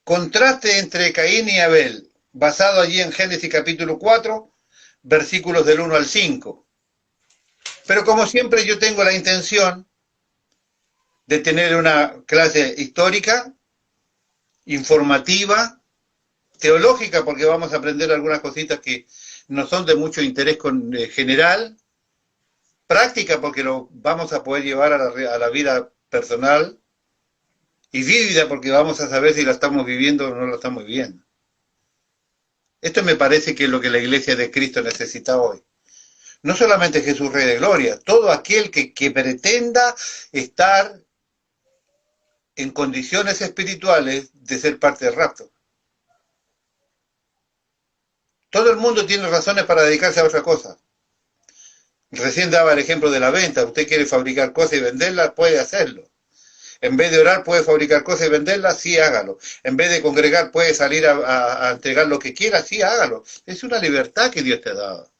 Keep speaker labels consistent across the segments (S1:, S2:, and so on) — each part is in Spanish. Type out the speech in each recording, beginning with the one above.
S1: Contraste entre Caín y Abel, basado allí en Génesis capítulo 4, versículos del 1 al 5. Pero como siempre yo tengo la intención de tener una clase histórica, informativa, teológica, porque vamos a aprender algunas cositas que no son de mucho interés general, práctica, porque lo vamos a poder llevar a la vida personal, y vívida, porque vamos a saber si la estamos viviendo o no la estamos viviendo. Esto me parece que es lo que la Iglesia de Cristo necesita hoy. No solamente Jesús Rey de Gloria, todo aquel que pretenda estar en condiciones espirituales de ser parte del rapto. Todo el mundo tiene razones para dedicarse a otra cosa. Recién daba el ejemplo de la venta. Usted quiere fabricar cosas y venderlas, puede hacerlo. En vez de orar, puede fabricar cosas y venderlas, sí, hágalo. En vez de congregar, puede salir a entregar lo que quiera, sí, hágalo. Es una libertad que Dios te ha dado.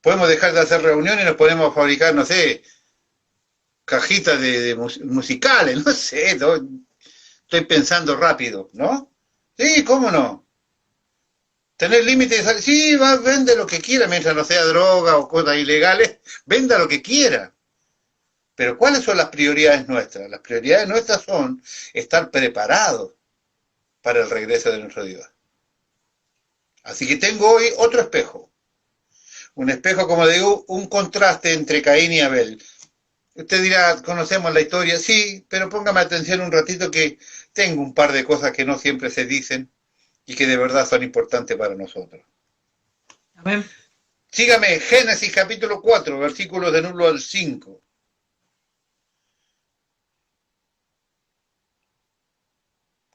S1: Podemos dejar de hacer reuniones y nos podemos fabricar, no sé, cajitas de musicales, no sé, no, estoy pensando rápido, ¿no? Sí, ¿cómo no? Tener límites, sí, vende lo que quiera, mientras no sea droga o cosas ilegales, venda lo que quiera. Pero ¿cuáles son las prioridades nuestras? Las prioridades nuestras son estar preparados para el regreso de nuestro Dios. Así que tengo hoy otro espejo. Un espejo, como digo, un contraste entre Caín y Abel. Usted dirá, conocemos la historia, sí, pero póngame atención un ratito que tengo un par de cosas que no siempre se dicen y que de verdad son importantes para nosotros.
S2: Amén.
S1: Sígame, Génesis capítulo 4, versículos del 1 al 5.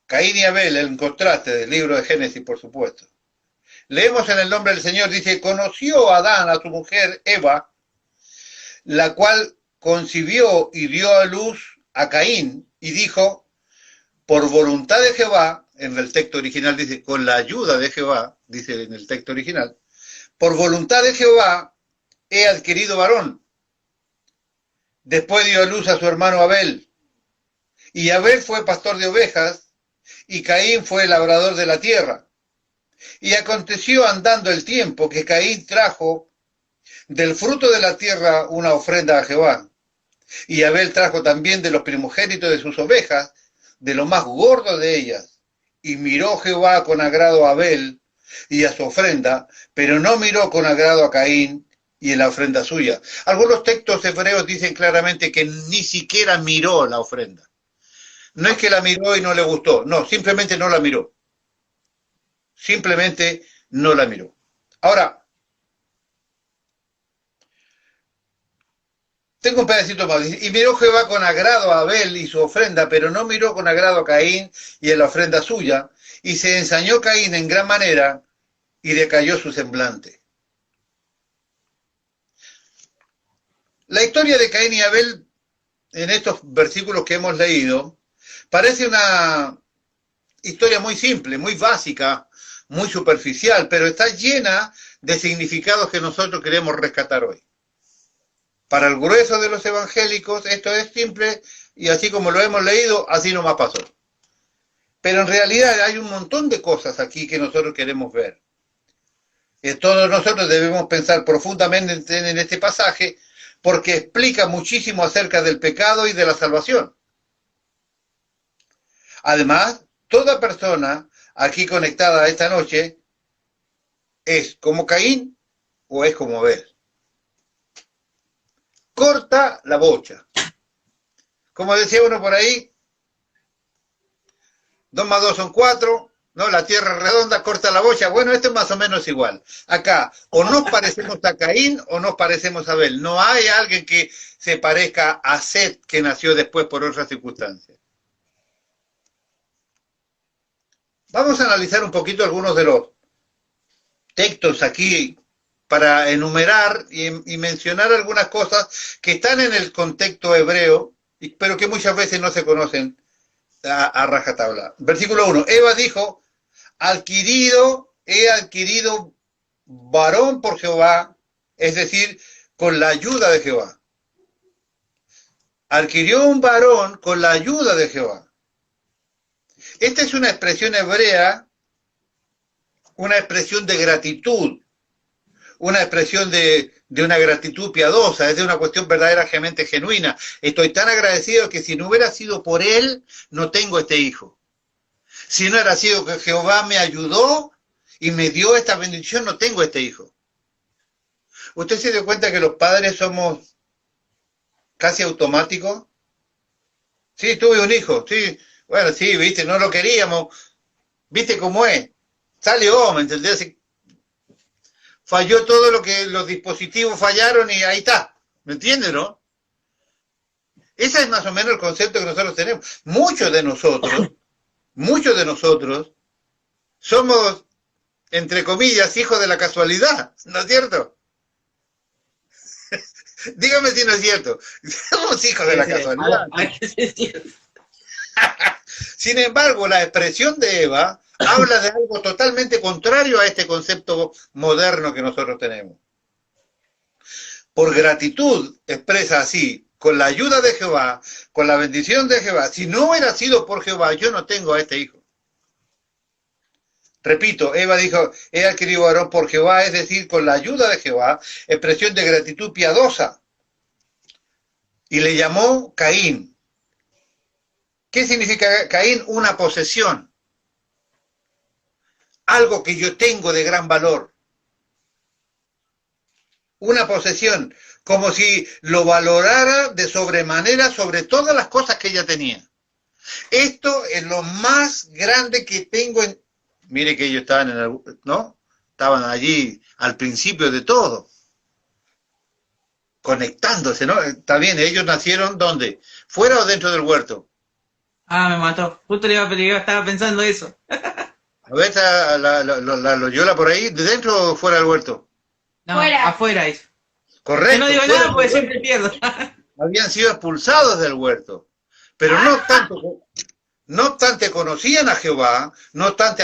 S1: Caín y Abel, el contraste del libro de Génesis, por supuesto. Leemos en el nombre del Señor, dice, conoció Adán a su mujer Eva, la cual concibió y dio a luz a Caín, y dijo, por voluntad de Jehová, en el texto original dice, con la ayuda de Jehová, dice en el texto original, por voluntad de Jehová he adquirido varón. Después dio a luz a su hermano Abel, y Abel fue pastor de ovejas, y Caín fue labrador de la tierra. Y aconteció andando el tiempo que Caín trajo del fruto de la tierra una ofrenda a Jehová. Y Abel trajo también de los primogénitos de sus ovejas, de lo más gordo de ellas. Y miró Jehová con agrado a Abel y a su ofrenda, pero no miró con agrado a Caín y en la ofrenda suya. Algunos textos hebreos dicen claramente que ni siquiera miró la ofrenda. No es que la miró y no le gustó, no, simplemente no la miró. Simplemente no la miró. Ahora, tengo un pedacito más. Y miró Jehová con agrado a Abel y su ofrenda, pero no miró con agrado a Caín y en la ofrenda suya. Y se ensañó Caín en gran manera y decayó su semblante. La historia de Caín y Abel, en estos versículos que hemos leído, parece una historia muy simple, muy básica, muy superficial, pero está llena de significados que nosotros queremos rescatar hoy. Para el grueso de los evangélicos esto es simple y así como lo hemos leído, así nomás pasó. Pero en realidad hay un montón de cosas aquí que nosotros queremos ver. Todos nosotros debemos pensar profundamente en este pasaje porque explica muchísimo acerca del pecado y de la salvación. Además, toda persona aquí conectada esta noche es como Caín o es como Abel. Corta la bocha. Como decía uno por ahí, 2 más 2 son 4, ¿no? La tierra es redonda, corta la bocha. Bueno, esto es más o menos igual. Acá, o nos parecemos a Caín o nos parecemos a Abel. No hay alguien que se parezca a Set, que nació después por otras circunstancias. Vamos a analizar un poquito algunos de los textos aquí para enumerar y mencionar algunas cosas que están en el contexto hebreo, pero que muchas veces no se conocen a rajatabla. Versículo 1. Eva dijo, he adquirido varón por Jehová, es decir, con la ayuda de Jehová. Adquirió un varón con la ayuda de Jehová. Esta es una expresión hebrea, una expresión de gratitud, una expresión de una gratitud piadosa, es de una cuestión verdaderamente genuina. Estoy tan agradecido que si no hubiera sido por él, no tengo este hijo. Si no hubiera sido que Jehová me ayudó y me dio esta bendición, no tengo este hijo. ¿Usted se dio cuenta que los padres somos casi automáticos? Sí, tuve un hijo, sí, bueno, sí, viste, no lo queríamos, viste cómo es, salió, ¿me entendés? Falló todo lo que los dispositivos fallaron y ahí está, ¿me entiendes, no? Ese es más o menos el concepto que nosotros tenemos. Muchos de nosotros somos, entre comillas, hijos de la casualidad, ¿no es cierto? Dígame si no es cierto. Somos hijos de la casualidad. Sin embargo, la expresión de Eva habla de algo totalmente contrario a este concepto moderno que nosotros tenemos. Por gratitud expresa así, con la ayuda de Jehová, con la bendición de Jehová. Si no hubiera sido por Jehová, yo no tengo a este hijo. Repito, Eva dijo, he adquirido varón por Jehová, es decir, con la ayuda de Jehová, expresión de gratitud piadosa. Y le llamó Caín. ¿Qué significa Caín? Una posesión. Algo que yo tengo de gran valor. Una posesión, como si lo valorara de sobremanera sobre todas las cosas que ella tenía. Esto es lo más grande que tengo en... Mire que ellos estaban en el... ¿no? Estaban allí al principio de todo. Conectándose, ¿no? Está bien, ellos nacieron ¿dónde? ¿Fuera o dentro del huerto?
S2: Ah, me mató. Justo le iba a pedir, estaba pensando eso.
S1: A ver, la Loyola por ahí, ¿de dentro o fuera del huerto?
S2: No,
S3: Fuera.
S2: afuera eso.
S1: Correcto.
S2: Yo no digo
S1: fuera
S2: nada porque
S1: del
S2: siempre pierdo.
S1: habían sido expulsados del huerto, pero no obstante conocían a Jehová, no obstante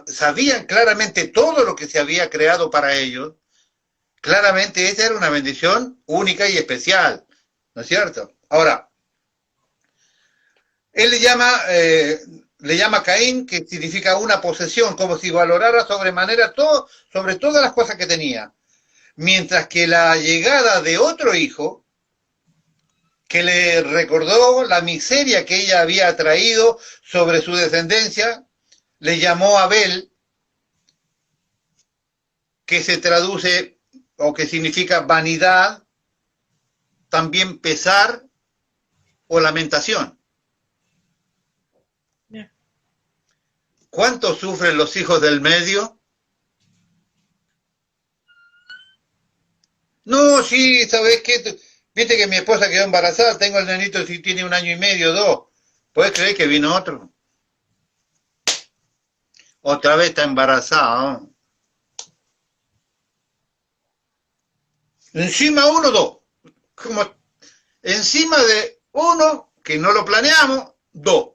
S1: sabían claramente todo lo que se había creado para ellos. Claramente esa era una bendición única y especial, ¿no es cierto? Ahora, él le llama Caín, que significa una posesión, como si valorara sobremanera todo, sobre todas las cosas que tenía. Mientras que la llegada de otro hijo, que le recordó la miseria que ella había traído sobre su descendencia, le llamó Abel, que se traduce o que significa vanidad, también pesar o lamentación. ¿Cuánto sufren los hijos del medio? No, sí, ¿sabes qué? Viste que mi esposa quedó embarazada, tengo el nenito si tiene 1 año y medio, 2. ¿Puedes creer que vino otro? Otra vez está embarazada, ¿no? Encima uno, 2. Como encima de uno, que no lo planeamos, 2.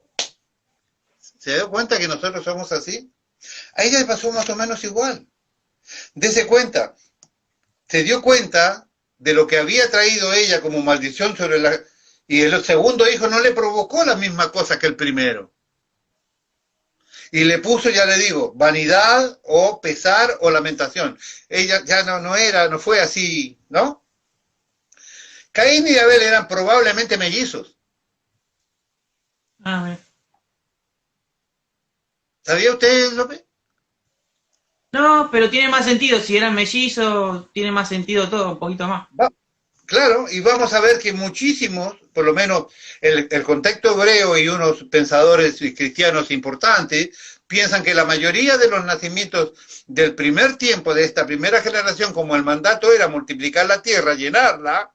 S1: ¿Se dio cuenta que nosotros somos así? A ella le pasó más o menos igual. Dese cuenta. Se dio cuenta de lo que había traído ella como maldición sobre la... Y el segundo hijo no le provocó la misma cosa que el primero. Y le puso, ya le digo, vanidad o pesar o lamentación. Ella ya no fue así, ¿no? Caín y Abel eran probablemente mellizos.
S2: Ah, bien.
S1: ¿Sabía usted, López?
S2: No, pero tiene más sentido. Si eran mellizos, tiene más sentido todo, un poquito más.
S1: Claro, y vamos a ver que muchísimos, por lo menos el contexto hebreo y unos pensadores cristianos importantes, piensan que la mayoría de los nacimientos del primer tiempo, de esta primera generación, como el mandato era multiplicar la tierra, llenarla,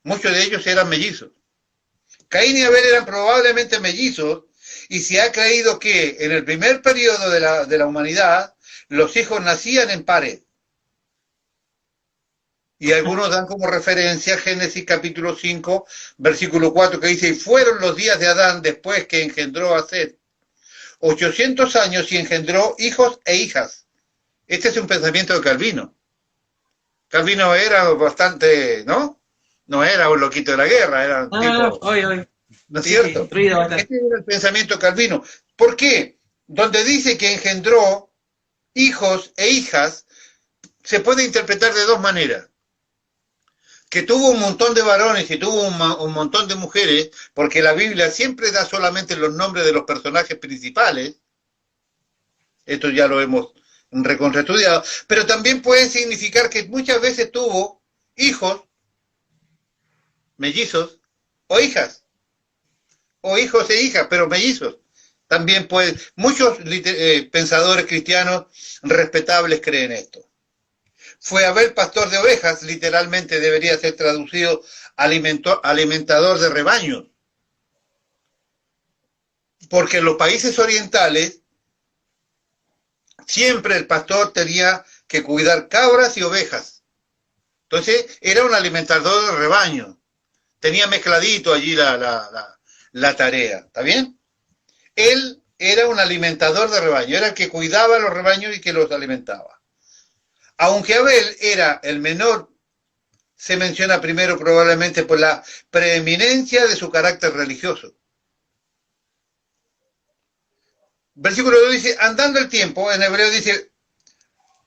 S1: muchos de ellos eran mellizos. Caín y Abel eran probablemente mellizos, y se ha creído que en el primer periodo de la humanidad, los hijos nacían en pares. Y algunos dan como referencia Génesis capítulo 5, versículo 4, que dice, y fueron los días de Adán después que engendró a Set. 800 años y engendró hijos e hijas. Este es un pensamiento de Calvino. Calvino era bastante, ¿no? No era un loquito de la guerra, era un tipo...
S2: Hoy.
S1: ¿No es
S2: Sí, sí,
S1: cierto?
S2: ruido bastante.
S1: Este era el pensamiento calvino. ¿Por qué? Donde dice que engendró hijos e hijas, se puede interpretar de dos maneras. Que tuvo un montón de varones y tuvo un montón de mujeres, porque la Biblia siempre da solamente los nombres de los personajes principales, esto ya lo hemos reconstruido, pero también puede significar que muchas veces tuvo hijos, mellizos, o hijos e hijas, pero mellizos. También puede, muchos pensadores cristianos respetables creen esto. Fue Abel pastor de ovejas, literalmente debería ser traducido alimentador de rebaños. Porque en los países orientales siempre el pastor tenía que cuidar cabras y ovejas. Entonces era un alimentador de rebaños. Tenía mezcladito allí la tarea. ¿Está bien? Él era un alimentador de rebaños, era el que cuidaba los rebaños y que los alimentaba. Aunque Abel era el menor, se menciona primero probablemente por la preeminencia de su carácter religioso. Versículo 2 dice, andando el tiempo, en hebreo dice,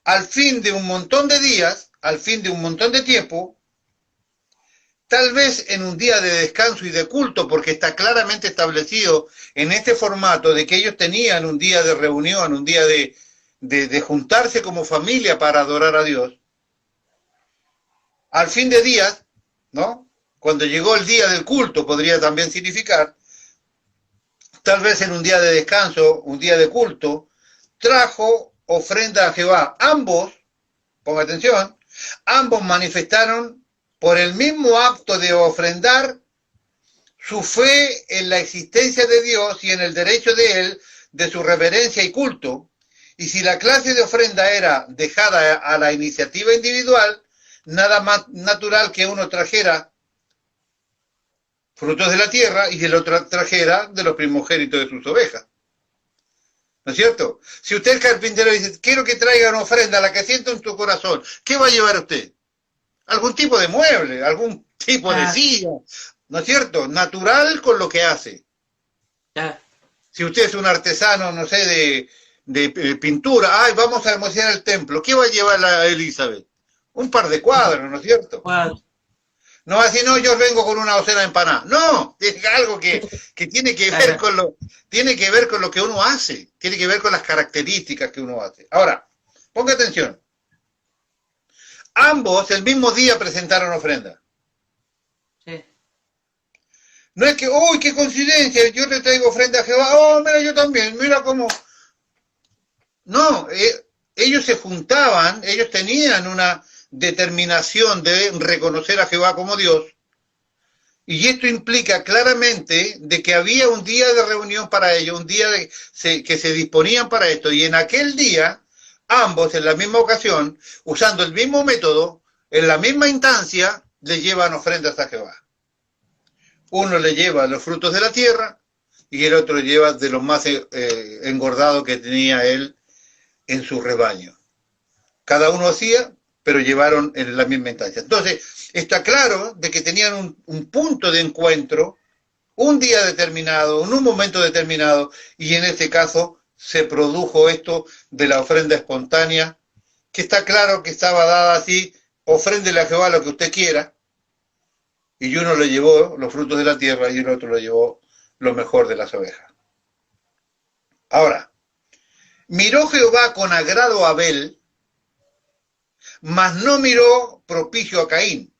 S1: al fin de un montón de días, al fin de un montón de tiempo, tal vez en un día de descanso y de culto, porque está claramente establecido en este formato de que ellos tenían un día de reunión, un día de juntarse como familia para adorar a Dios. Al fin de días, ¿no? Cuando llegó el día del culto, podría también significar, tal vez en un día de descanso, un día de culto, trajo ofrenda a Jehová. Ambos, ponga atención, ambos manifestaron por el mismo acto de ofrendar su fe en la existencia de Dios y en el derecho de Él, de su reverencia y culto. Y si la clase de ofrenda era dejada a la iniciativa individual, nada más natural que uno trajera frutos de la tierra y el otro trajera de los primogénitos de sus ovejas. ¿No es cierto? Si usted es carpintero y dice, quiero que traiga una ofrenda, la que sienta en tu corazón, ¿qué va a llevar usted? Algún tipo de mueble, algún tipo de silla, ¿no es cierto? Natural con lo que hace. Si usted es un artesano, no sé, de pintura, ay, vamos a hermosear el templo, ¿qué va a llevar la Elizabeth? Un par de cuadros, ¿no es cierto? No va a decir, no, yo vengo con una docena de empanadas. No, es algo que tiene que ver con lo que uno hace, tiene que ver con las características que uno hace. Ahora, ponga atención. Ambos el mismo día presentaron ofrenda.
S2: Sí.
S1: No es que, uy, qué coincidencia, yo le traigo ofrenda a Jehová, oh, mira, yo también, mira cómo. No, ellos se juntaban, ellos tenían una determinación de reconocer a Jehová como Dios, y esto implica claramente de que había un día de reunión para ellos, un día que se disponían para esto, y en aquel día, ambos en la misma ocasión, usando el mismo método, en la misma instancia, le llevan ofrendas a Jehová. Uno le lleva los frutos de la tierra, y el otro le lleva de los más engordados que tenía él en su rebaño. Cada uno hacía, pero llevaron en la misma instancia. Entonces, está claro de que tenían un punto de encuentro, un día determinado, en un momento determinado, y en este caso se produjo esto de la ofrenda espontánea, que está claro que estaba dada así, ofréndele a Jehová lo que usted quiera, y uno le llevó los frutos de la tierra y el otro le llevó lo mejor de las ovejas. Ahora, miró Jehová con agrado a Abel, mas no miró propicio a Caín.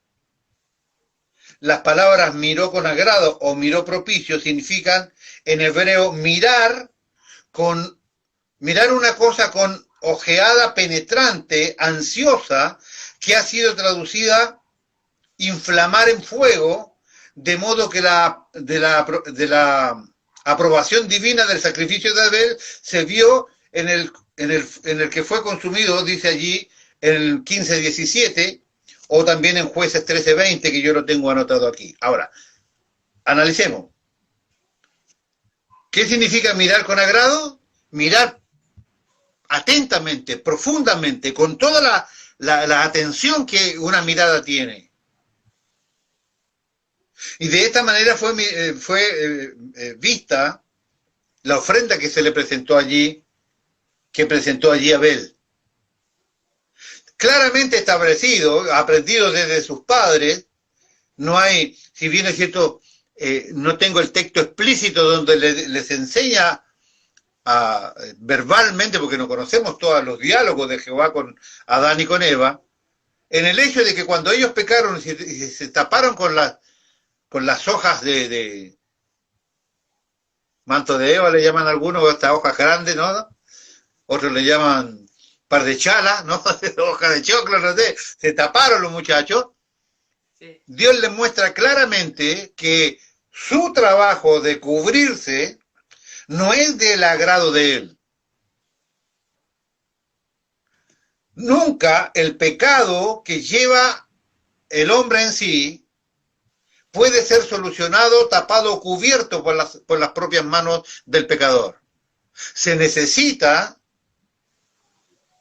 S1: Las palabras miró con agrado o miró propicio significan en hebreo mirar una cosa con ojeada penetrante, ansiosa, que ha sido traducida inflamar en fuego, de modo que de la aprobación divina del sacrificio de Abel se vio en el que fue consumido, dice allí, el 15:17, o también en Jueces 13:20, que yo lo tengo anotado aquí. Ahora, analicemos. ¿Qué significa mirar con agrado? Mirar atentamente, profundamente, con toda la atención que una mirada tiene. Y de esta manera fue vista la ofrenda que se le presentó allí, que presentó allí Abel. Claramente establecido, aprendido desde sus padres, no hay, si bien es cierto, no tengo el texto explícito donde les enseña verbalmente, porque no conocemos todos los diálogos de Jehová con Adán y con Eva, en el hecho de que cuando ellos pecaron y se taparon con las hojas de manto de Eva, le llaman algunos, estas hojas grandes, ¿no? Otros le llaman par de chalas, ¿no? Hojas de choclo, no sé. Se taparon los muchachos. Sí. Dios les muestra claramente que su trabajo de cubrirse no es del agrado de Él. Nunca el pecado que lleva el hombre en sí puede ser solucionado, tapado o cubierto por las propias manos del pecador. Se necesita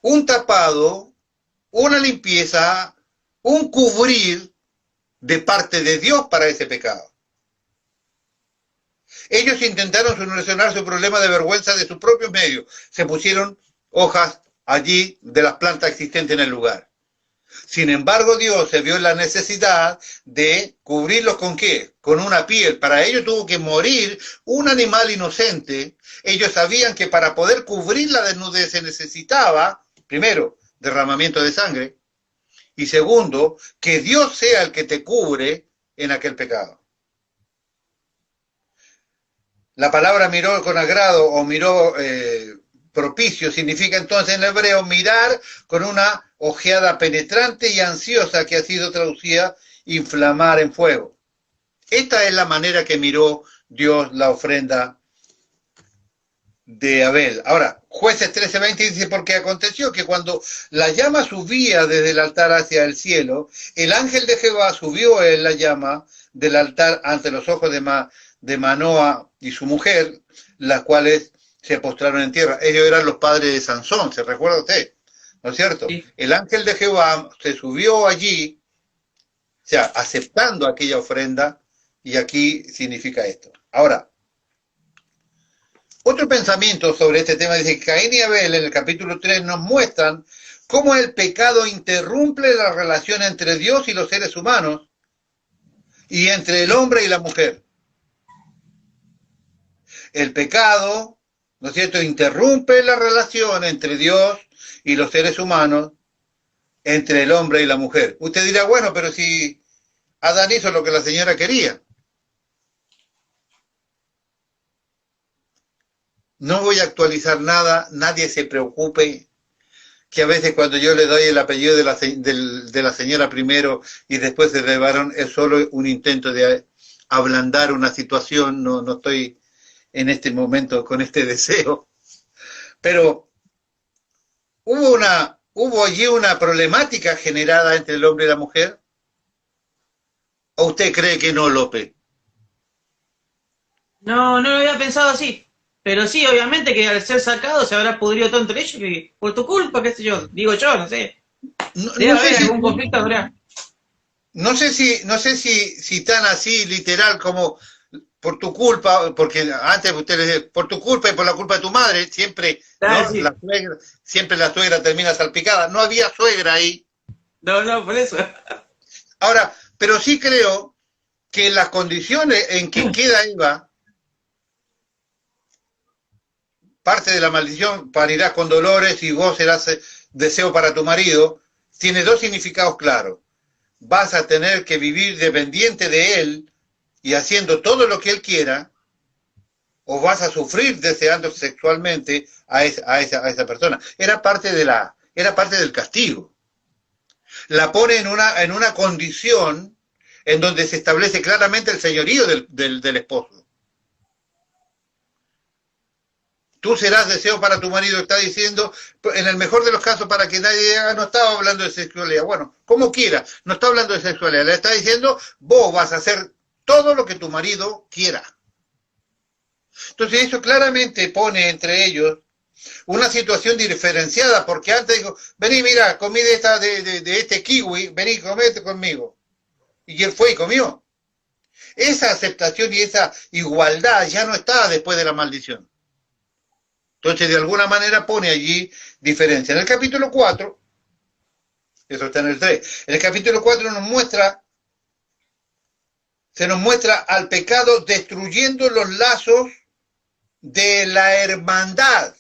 S1: un tapado, una limpieza, un cubrir de parte de Dios para ese pecado. Ellos intentaron solucionar su problema de vergüenza de sus propios medios. Se pusieron hojas allí de las plantas existentes en el lugar. Sin embargo, Dios se vio en la necesidad de cubrirlos ¿con qué? Con una piel. Para ello tuvo que morir un animal inocente. Ellos sabían que para poder cubrir la desnudez se necesitaba, primero, derramamiento de sangre, y segundo, que Dios sea el que te cubre en aquel pecado. La palabra miró con agrado o miró propicio significa entonces en hebreo mirar con una ojeada penetrante y ansiosa, que ha sido traducida inflamar en fuego. Esta es la manera que miró Dios la ofrenda de Abel. Ahora, Jueces 13:20 dice, porque aconteció que cuando la llama subía desde el altar hacia el cielo, el ángel de Jehová subió en la llama del altar ante los ojos de Manoa y su mujer, las cuales se postraron en tierra. Ellos eran los padres de Sansón, ¿se recuerda usted? ¿No es cierto? Sí. El ángel de Jehová se subió allí, o sea, aceptando aquella ofrenda, y aquí significa esto. Ahora, otro pensamiento sobre este tema dice que Caín y Abel en el capítulo 3 nos muestran cómo el pecado interrumpe la relación entre Dios y los seres humanos y entre el hombre y la mujer. El pecado, ¿no es cierto?, interrumpe la relación entre Dios y los seres humanos, entre el hombre y la mujer. Usted dirá, bueno, pero si Adán hizo lo que la señora quería. No voy a actualizar nada, nadie se preocupe, que a veces cuando yo le doy el apellido de la señora primero y después de varón, es solo un intento de ablandar una situación, no estoy en este momento con este deseo. Pero hubo allí una problemática generada entre el hombre y la mujer. ¿O usted cree que no, López?
S2: No lo había pensado así. Pero sí, obviamente que al ser sacado se habrá pudrido todo entre ellos que por tu culpa, qué sé yo. Digo yo, no sé. Debe haber algún conflicto, habrá.
S1: No sé si tan así literal como por tu culpa, porque antes usted le decía, por tu culpa y por la culpa de tu madre, siempre, ¿no? Sí. Siempre la suegra termina salpicada. No había suegra ahí.
S2: No, por eso.
S1: Ahora, pero sí creo que las condiciones en que queda Eva, parte de la maldición, parirás con dolores y vos serás deseo para tu marido, tiene dos significados claros. Vas a tener que vivir dependiente de él y haciendo todo lo que él quiera, o vas a sufrir deseando sexualmente a esa persona. Era parte del castigo. La pone en una condición en donde se establece claramente el señorío del esposo. Tú serás deseo para tu marido, está diciendo, en el mejor de los casos, para que nadie diga, no estaba hablando de sexualidad. Bueno, como quiera, no está hablando de sexualidad, le está diciendo, vos vas a hacer todo lo que tu marido quiera. Entonces eso claramente pone entre ellos una situación diferenciada, porque antes dijo, vení, mira, comí de este kiwi, vení, comete conmigo. Y él fue y comió. Esa aceptación y esa igualdad ya no está después de la maldición. Entonces, de alguna manera pone allí diferencia. En el capítulo 4, eso está en el 3, en el capítulo 4 se nos muestra al pecado destruyendo los lazos de la hermandad.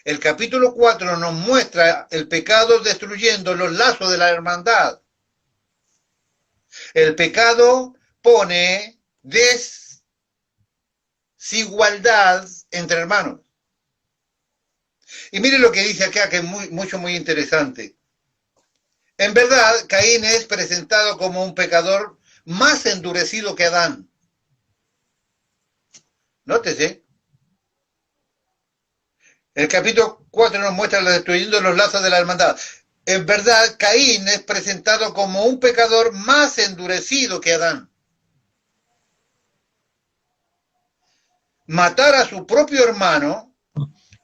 S1: El capítulo 4 nos muestra el pecado destruyendo los lazos de la hermandad. El pecado pone desigualdad entre hermanos. Y mire lo que dice acá, que es muy interesante. En verdad, Caín es presentado como un pecador más endurecido que Adán. Nótese. El capítulo 4 nos muestra destruyendo los lazos de la hermandad. En verdad, Caín es presentado como un pecador más endurecido que Adán. Matar a su propio hermano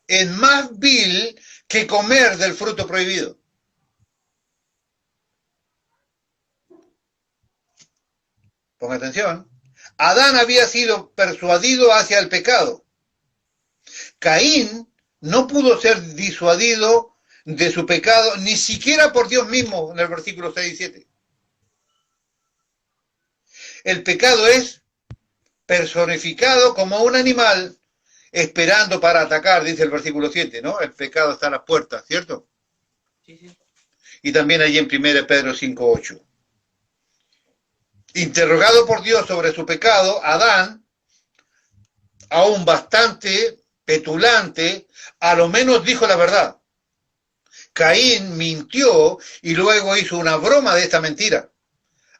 S1: es más vil que comer del fruto prohibido. Ponga atención. Adán había sido persuadido hacia el pecado. Caín no pudo ser disuadido de su pecado, ni siquiera por Dios mismo, en el versículo 6 y 7. El pecado es personificado como un animal esperando para atacar, dice el versículo 7, ¿no? El pecado está a las puertas, ¿cierto?
S2: Sí, sí.
S1: Y también allí en 1 Pedro 5:8. Interrogado por Dios sobre su pecado, Adán, aún bastante petulante, a lo menos dijo la verdad. Caín mintió y luego hizo una broma de esta mentira.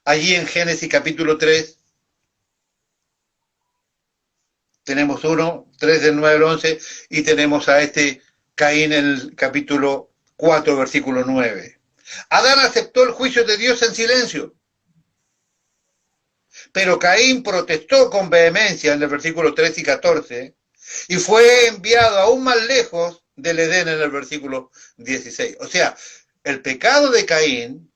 S1: Allí en Génesis capítulo 3, tenemos 3 del 9 al 11, y tenemos a este Caín en el capítulo 4, versículo 9. Adán aceptó el juicio de Dios en silencio, pero Caín protestó con vehemencia en el versículo 13 y 14, y fue enviado aún más lejos del Edén en el versículo 16. O sea, el pecado de Caín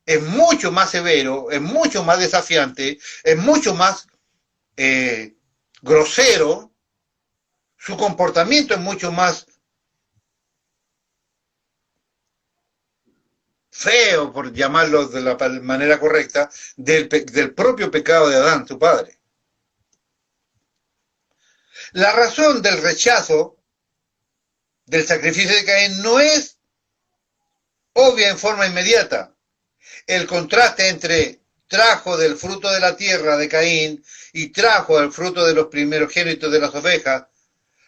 S1: es mucho más severo, es mucho más desafiante, es mucho más grosero, su comportamiento es mucho más feo, por llamarlo de la manera correcta, del propio pecado de Adán, su padre. La razón del rechazo del sacrificio de Caín no es obvia en forma inmediata. El contraste entre trajo del fruto de la tierra de Caín y trajo el fruto de los primogénitos de las ovejas,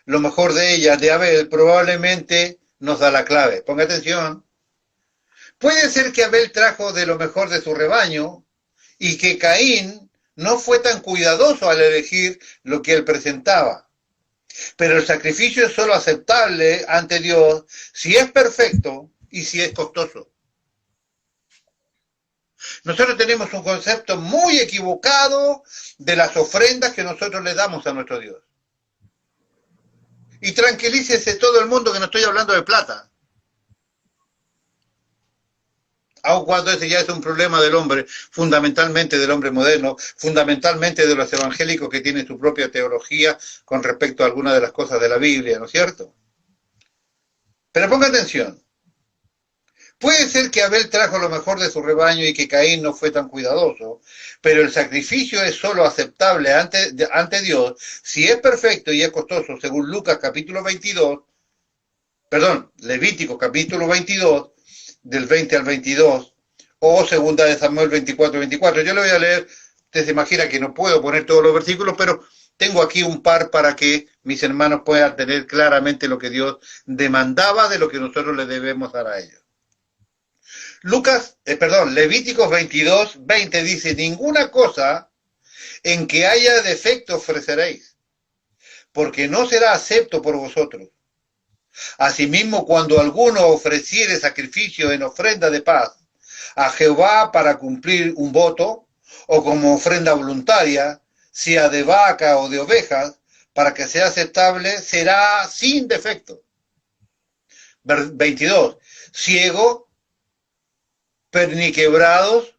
S1: lo mejor de ellas, de Abel, probablemente nos da la clave. Ponga atención. Puede ser que Abel trajo de lo mejor de su rebaño y que Caín no fue tan cuidadoso al elegir lo que él presentaba. Pero el sacrificio es solo aceptable ante Dios si es perfecto y si es costoso. Nosotros tenemos un concepto muy equivocado de las ofrendas que nosotros le damos a nuestro Dios. Y tranquilícese todo el mundo que no estoy hablando de plata. Aun cuando ese ya es un problema del hombre, fundamentalmente del hombre moderno, fundamentalmente de los evangélicos que tienen su propia teología con respecto a algunas de las cosas de la Biblia, ¿no es cierto? Pero ponga atención. Puede ser que Abel trajo lo mejor de su rebaño y que Caín no fue tan cuidadoso, pero el sacrificio es solo aceptable ante Dios si es perfecto y es costoso, según Lucas capítulo 22, Levítico capítulo 22, del 20 al 22, o segunda de Samuel 24. Yo le voy a leer, usted se imagina que no puedo poner todos los versículos, pero tengo aquí un par para que mis hermanos puedan tener claramente lo que Dios demandaba de lo que nosotros le debemos dar a ellos. Levíticos 22:20 dice: ninguna cosa en que haya defecto ofreceréis, porque no será acepto por vosotros. Asimismo, cuando alguno ofreciere sacrificio en ofrenda de paz a Jehová para cumplir un voto, o como ofrenda voluntaria, sea de vaca o de ovejas, para que sea aceptable, será sin defecto. 22. Ciego, perniquebrados,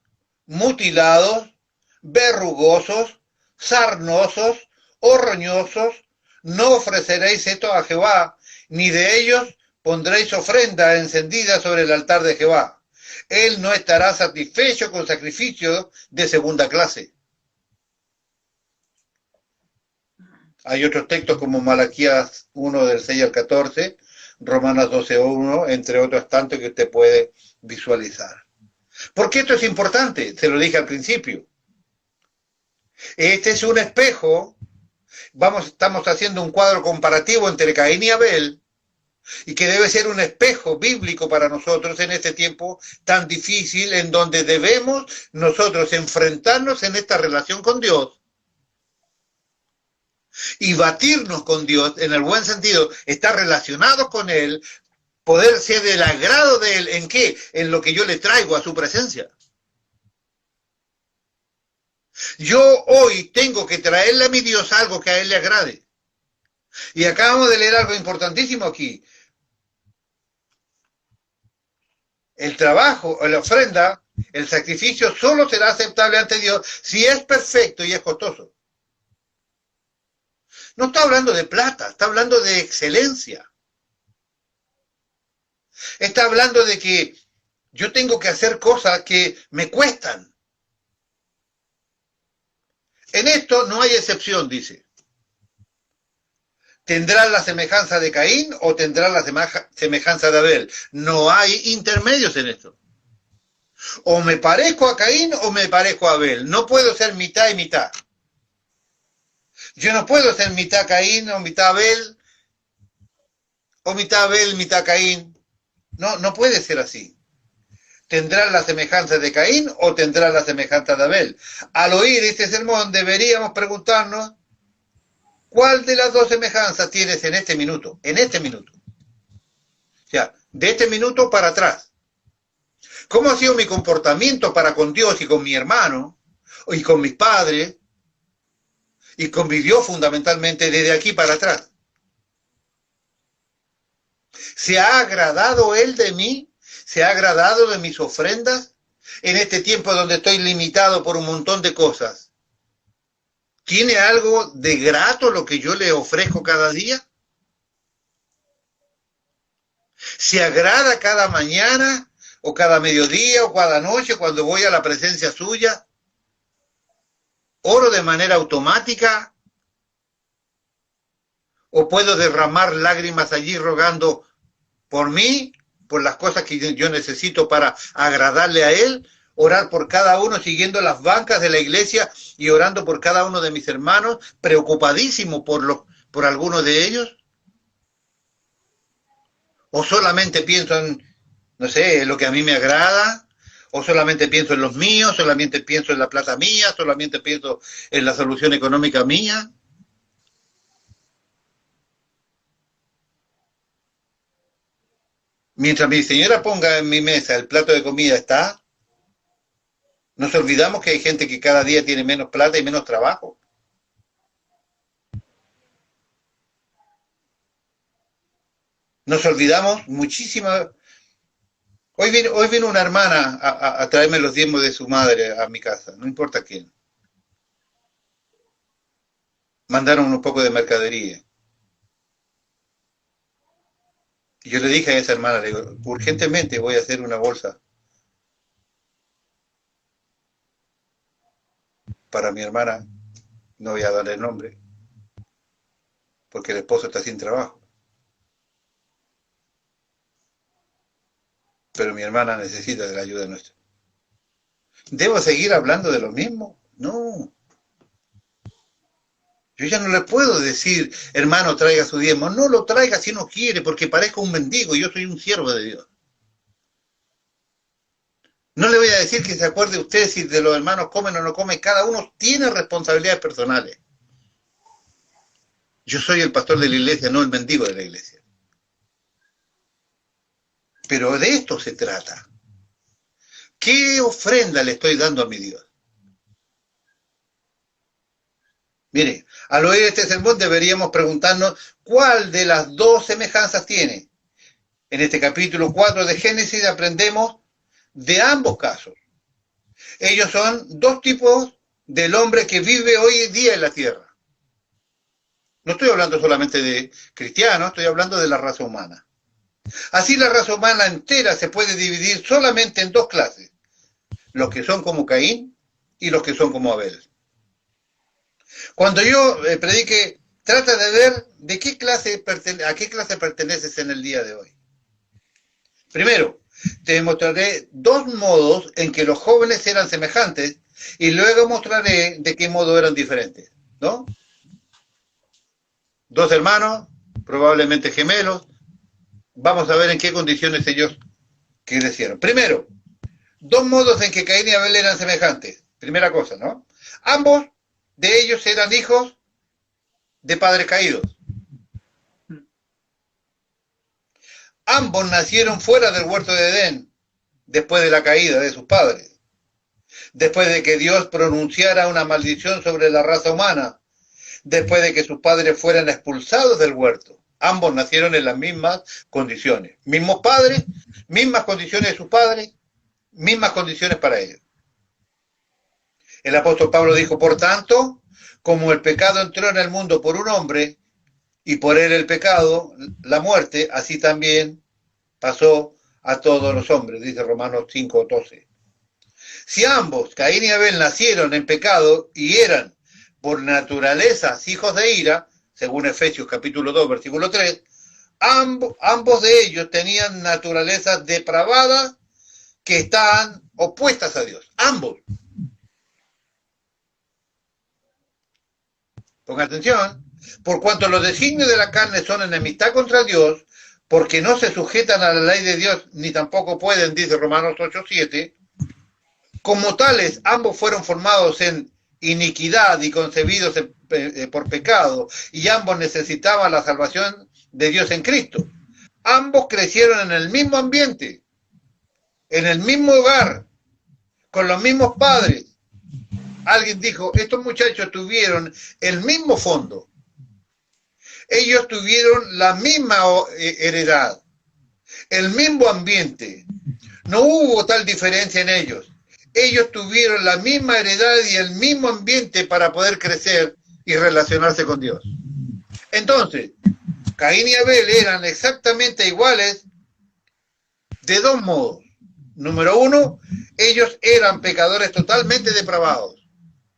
S1: mutilados, verrugosos, sarnosos o roñosos, no ofreceréis esto a Jehová, ni de ellos pondréis ofrenda encendida sobre el altar de Jehová. Él no estará satisfecho con sacrificios de segunda clase. Hay otros textos como Malaquías 1 del 6 al 14, Romanos 12:1, entre otros tantos que usted puede visualizar. ¿Por qué esto es importante? Se lo dije al principio. Este es un espejo. Estamos haciendo un cuadro comparativo entre Caín y Abel, y que debe ser un espejo bíblico para nosotros en este tiempo tan difícil, en donde debemos nosotros enfrentarnos en esta relación con Dios y batirnos con Dios, en el buen sentido, estar relacionados con Él, poder ser del agrado de Él. ¿En qué? En lo que yo le traigo a su presencia. Yo hoy tengo que traerle a mi Dios algo que a Él le agrade. Y acabamos de leer algo importantísimo aquí. El trabajo, la ofrenda, el sacrificio solo será aceptable ante Dios si es perfecto y es costoso. No está hablando de plata, está hablando de excelencia. Está hablando de que yo tengo que hacer cosas que me cuestan. En esto no hay excepción, dice. ¿Tendrás la semejanza de Caín o tendrás la semejanza de Abel? No hay intermedios en esto. O me parezco a Caín o me parezco a Abel. No puedo ser mitad y mitad. Yo no puedo ser mitad Caín o mitad Abel, o mitad Abel, mitad Caín. No puede ser así. ¿Tendrás la semejanza de Caín o tendrás la semejanza de Abel? Al oír este sermón deberíamos preguntarnos, ¿cuál de las dos semejanzas tienes en este minuto? En este minuto. O sea, de este minuto para atrás. ¿Cómo ha sido mi comportamiento para con Dios y con mi hermano, y con mis padres, y con mi Dios fundamentalmente desde aquí para atrás? ¿Se ha agradado Él de mí? ¿Se ha agradado de mis ofrendas? En este tiempo donde estoy limitado por un montón de cosas. ¿Tiene algo de grato lo que yo le ofrezco cada día? ¿Se agrada cada mañana, o cada mediodía, o cada noche cuando voy a la presencia suya? ¿Oro de manera automática? ¿O puedo derramar lágrimas allí rogando por mí, por las cosas que yo necesito para agradarle a Él? Orar por cada uno siguiendo las bancas de la iglesia y orando por cada uno de mis hermanos, preocupadísimo por algunos de ellos. ¿O solamente pienso en, no sé, lo que a mí me agrada? ¿O solamente pienso en los míos? ¿Solamente pienso en la plata mía? ¿Solamente pienso en la solución económica mía? Mientras mi señora ponga en mi mesa el plato de comida, ¿está? Nos olvidamos que hay gente que cada día tiene menos plata y menos trabajo. Nos olvidamos muchísimo. Hoy vino una hermana a traerme los diezmos de su madre a mi casa, no importa quién. Mandaron un poco de mercadería. Y yo le dije a esa hermana, le digo, urgentemente voy a hacer una bolsa para mi hermana, no voy a darle el nombre, porque el esposo está sin trabajo. Pero mi hermana necesita de la ayuda nuestra. ¿Debo seguir hablando de lo mismo? No. Yo ya no le puedo decir, hermano, traiga su diezmo. No lo traiga si no quiere, porque parezco un mendigo y yo soy un siervo de Dios. No le voy a decir que se acuerde usted si de los hermanos comen o no comen. Cada uno tiene responsabilidades personales. Yo soy el pastor de la iglesia, no el mendigo de la iglesia. Pero de esto se trata. ¿Qué ofrenda le estoy dando a mi Dios? Mire, al oír este sermón deberíamos preguntarnos cuál de las dos semejanzas tiene. En este capítulo 4 de Génesis aprendemos de ambos casos. Ellos son dos tipos del hombre que vive hoy en día en la tierra. No estoy hablando solamente de cristianos, estoy hablando de la raza humana. Así la raza humana entera se puede dividir solamente en dos clases. Los que son como Caín y los que son como Abel. Cuando yo predique, trata de ver de qué clase a qué clase perteneces en el día de hoy. Primero, te mostraré dos modos en que los jóvenes eran semejantes y luego mostraré de qué modo eran diferentes, ¿no? Dos hermanos, probablemente gemelos. Vamos a ver en qué condiciones ellos crecieron. Primero, dos modos en que Caín y Abel eran semejantes. Primera cosa, ¿no? Ambos de ellos eran hijos de padres caídos. Ambos nacieron fuera del huerto de Edén, después de la caída de sus padres. Después de que Dios pronunciara una maldición sobre la raza humana. Después de que sus padres fueran expulsados del huerto. Ambos nacieron en las mismas condiciones. Mismos padres, mismas condiciones de sus padres, mismas condiciones para ellos. El apóstol Pablo dijo, por tanto, como el pecado entró en el mundo por un hombre, y por él el pecado, la muerte, así también pasó a todos los hombres, dice Romanos 5:12. Si ambos, Caín y Abel, nacieron en pecado y eran por naturaleza hijos de ira, según Efesios capítulo 2, versículo 3, ambos de ellos tenían naturalezas depravadas que estaban opuestas a Dios. Ambos. Ponga atención, por cuanto los designios de la carne son enemistad contra Dios, porque no se sujetan a la ley de Dios, ni tampoco pueden, dice Romanos 8:7, como tales, ambos fueron formados en iniquidad y concebidos por pecado, y ambos necesitaban la salvación de Dios en Cristo. Ambos crecieron en el mismo ambiente, en el mismo hogar, con los mismos padres. Alguien dijo, estos muchachos tuvieron el mismo fondo. Ellos tuvieron la misma heredad, el mismo ambiente. No hubo tal diferencia en ellos. Ellos tuvieron la misma heredad y el mismo ambiente para poder crecer y relacionarse con Dios. Entonces, Caín y Abel eran exactamente iguales de dos modos. Número uno, ellos eran pecadores totalmente depravados.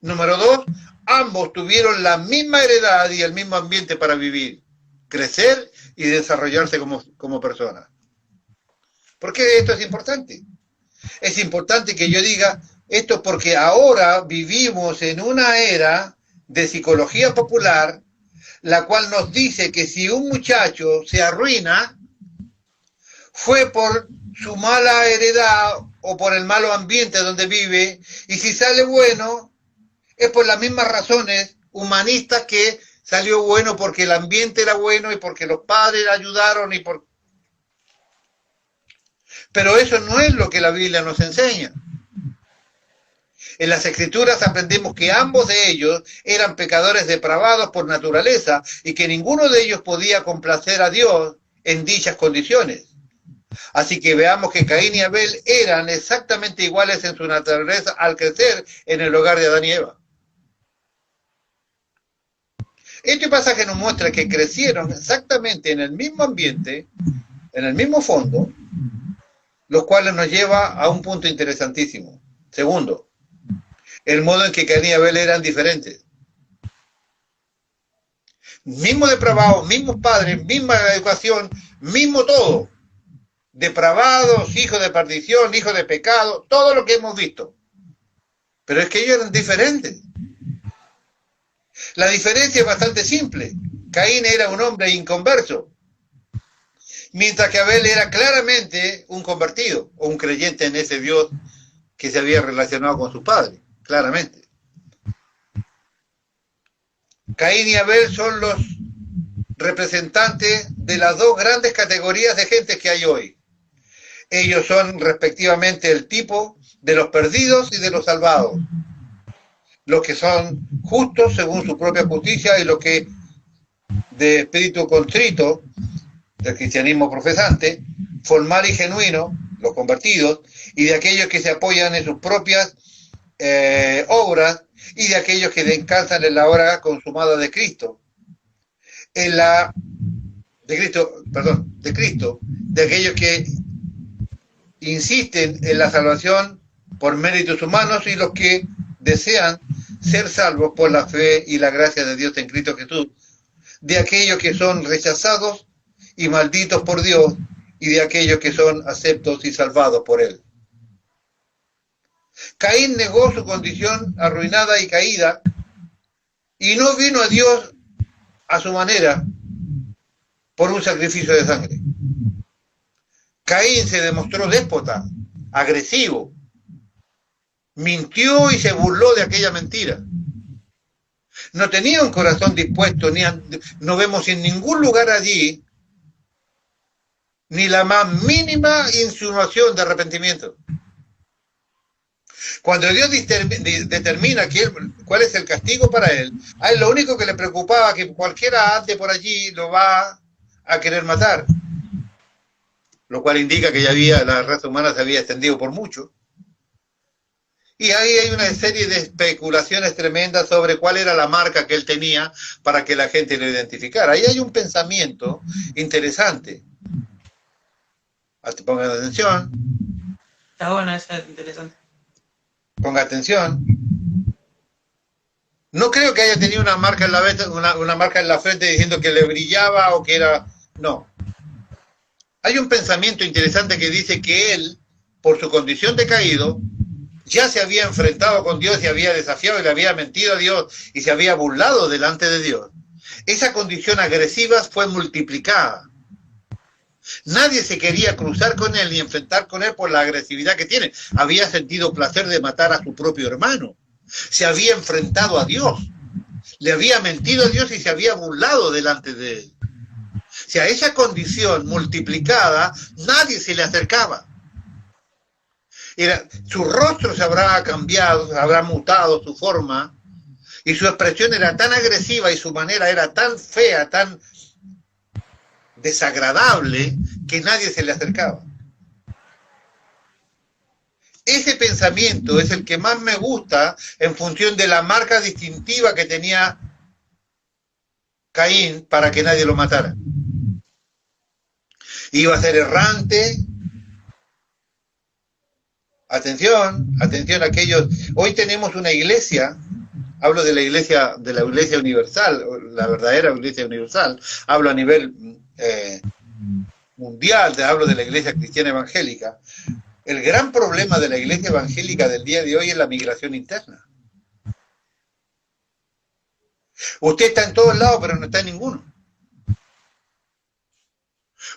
S1: Número dos, ambos tuvieron la misma heredad y el mismo ambiente para vivir, crecer y desarrollarse como personas. ¿Por qué esto es importante? Es importante que yo diga esto porque ahora vivimos en una era de psicología popular, la cual nos dice que si un muchacho se arruina, fue por su mala heredad o por el malo ambiente donde vive, y si sale bueno, es por las mismas razones humanistas que salió bueno porque el ambiente era bueno y porque los padres ayudaron y por... Pero eso no es lo que la Biblia nos enseña. En las Escrituras aprendemos que ambos de ellos eran pecadores depravados por naturaleza y que ninguno de ellos podía complacer a Dios en dichas condiciones. Así que veamos que Caín y Abel eran exactamente iguales en su naturaleza al crecer en el hogar de Adán y Eva. Este pasaje nos muestra que crecieron exactamente en el mismo ambiente, en el mismo fondo, los cuales nos lleva a un punto interesantísimo. Segundo, el modo en que Caín y Abel eran diferentes. Mismo depravados, mismos padres, misma educación, mismo todo. Depravados, hijos de perdición, hijos de pecado, todo lo que hemos visto. Pero es que ellos eran diferentes. La diferencia es bastante simple. Caín era un hombre inconverso, mientras que Abel era claramente un convertido o un creyente en ese Dios que se había relacionado con su padre, claramente. Caín y Abel son los representantes de las dos grandes categorías de gente que hay hoy. Ellos son respectivamente el tipo de los perdidos y de los salvados. Los que son justos según su propia justicia y los que de espíritu contrito, del cristianismo profesante, formal y genuino, los convertidos, y de aquellos que se apoyan en sus propias obras, y de aquellos que descansan en la hora consumada de Cristo. De Cristo, de aquellos que insisten en la salvación por méritos humanos y los que desean ser salvos por la fe y la gracia de Dios en Cristo Jesús, de aquellos que son rechazados y malditos por Dios y de aquellos que son aceptos y salvados por Él. Caín negó su condición arruinada y caída y no vino a Dios a su manera por un sacrificio de sangre. Caín se demostró déspota, agresivo, mintió y se burló de aquella mentira. No tenía un corazón dispuesto, no vemos en ningún lugar allí ni la más mínima insinuación de arrepentimiento. Cuando Dios determina cuál es el castigo para él, a él lo único que le preocupaba que cualquiera ande por allí lo va a querer matar, lo cual indica que la raza humana se había extendido por mucho. Y ahí hay una serie de especulaciones tremendas sobre cuál era la marca que él tenía para que la gente lo identificara. Ahí hay un pensamiento interesante. Pongan atención.
S2: Está bueno, eso es interesante.
S1: Ponga atención. No creo que haya tenido una marca en una marca en la frente diciendo que le brillaba o que era... No. Hay un pensamiento interesante que dice que él, por su condición de caído, ya se había enfrentado con Dios y había desafiado y le había mentido a Dios y se había burlado delante de Dios. Esa condición agresiva fue multiplicada. Nadie se quería cruzar con él ni enfrentar con él por la agresividad que tiene. Había sentido placer de matar a su propio hermano. Se había enfrentado a Dios. Le había mentido a Dios y se había burlado delante de él. O sea, esa condición multiplicada, nadie se le acercaba. Su rostro se habrá cambiado, se habrá mutado su forma, y su expresión era tan agresiva y su manera era tan fea, tan desagradable, que nadie se le acercaba. Ese pensamiento es el que más me gusta en función de la marca distintiva que tenía Caín para que nadie lo matara. Iba a ser errante. Atención a aquellos. Hoy tenemos una iglesia, hablo de la iglesia universal, la verdadera iglesia universal, hablo a nivel mundial, hablo de la iglesia cristiana evangélica. El gran problema de la iglesia evangélica del día de hoy es la migración interna. Usted está en todos lados, pero no está en ninguno.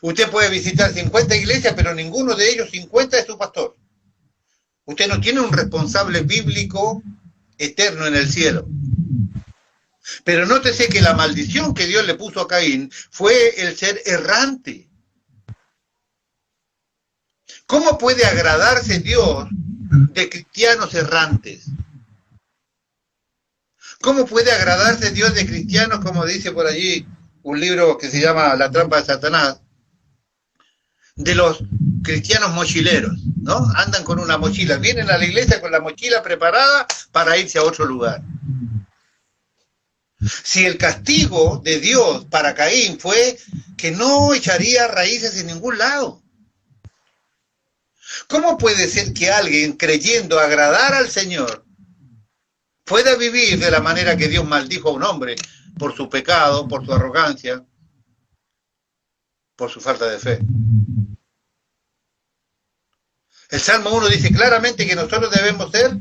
S1: Usted puede visitar 50 iglesias, pero ninguno de ellos 50 es su pastor. Usted no tiene un responsable bíblico eterno en el cielo. Pero nótese que la maldición que Dios le puso a Caín fue el ser errante. ¿Cómo puede agradarse Dios de cristianos errantes? ¿Cómo puede agradarse Dios de cristianos, como dice por allí un libro que se llama La trampa de Satanás, de los cristianos mochileros, ¿no? Andan con una mochila, vienen a la iglesia con la mochila preparada para irse a otro lugar. Si el castigo de Dios para Caín fue que no echaría raíces en ningún lado, ¿cómo puede ser que alguien creyendo agradar al Señor pueda vivir de la manera que Dios maldijo a un hombre por su pecado, por su arrogancia, por su falta de fe? El Salmo 1 dice claramente que nosotros debemos ser